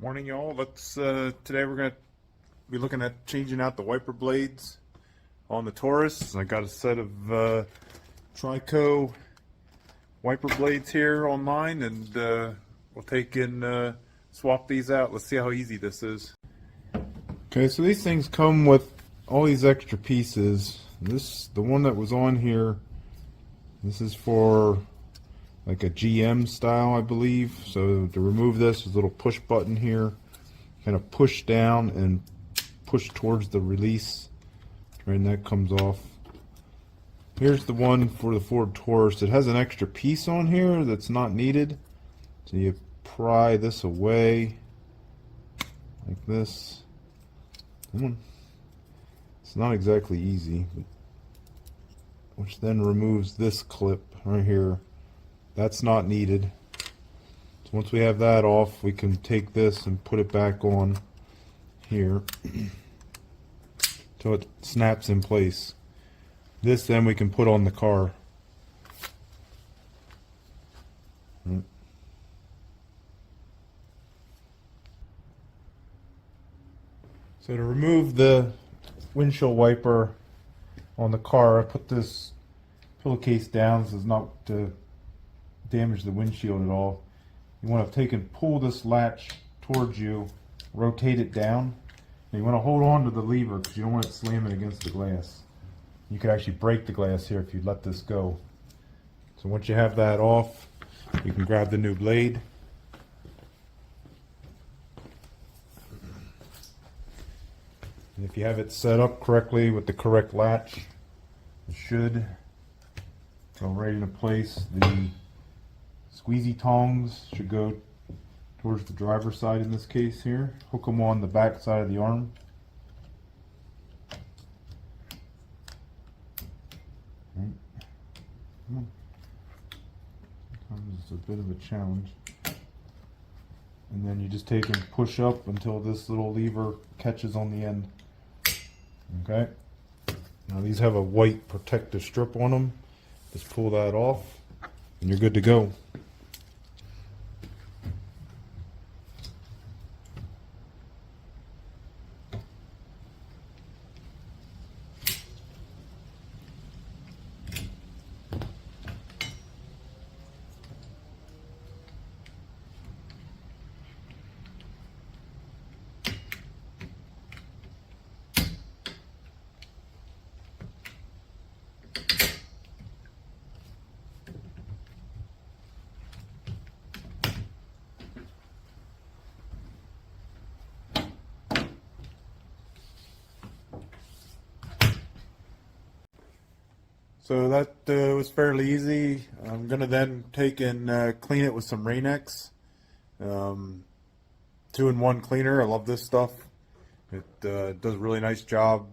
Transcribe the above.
Morning, y'all. Today we're gonna be looking at changing out the wiper blades on the Taurus. I got a set of Trico wiper blades here online, and we'll swap these out. Let's see how easy this is. Okay, so these things come with all these extra pieces. The one that was on here, this is for like a GM style, I believe. So to remove this, there's a little push button here. Kind of push down and push towards the release, and that comes off. Here's the one for the Ford Taurus. It has an extra piece on here that's not needed. So you pry this away like this. It's not exactly easy, which then removes this clip right here. That's not needed. So once we have that off, we can take this and put it back on here so it snaps in place. This then we can put on the car. So to remove the windshield wiper on the car, I put this pillowcase down so as not to damage the windshield at all. You want to pull this latch towards you, rotate it down, and you want to hold on to the lever because you don't want it slamming against the glass. You could actually break the glass here if you let this go. So once you have that off, you can grab the new blade. And if you have it set up correctly with the correct latch, it should go right into place. The squeezy tongs should go towards the driver's side in this case here. Hook them on the back side of the arm. Sometimes it's a bit of a challenge. And then you just take and push up until this little lever catches on the end. Okay. Now these have a white protective strip on them. Just pull that off and you're good to go. So that was fairly easy. I'm going to then take and clean it with some Rain-X. 2-in-1 cleaner. I love this stuff. It does a really nice job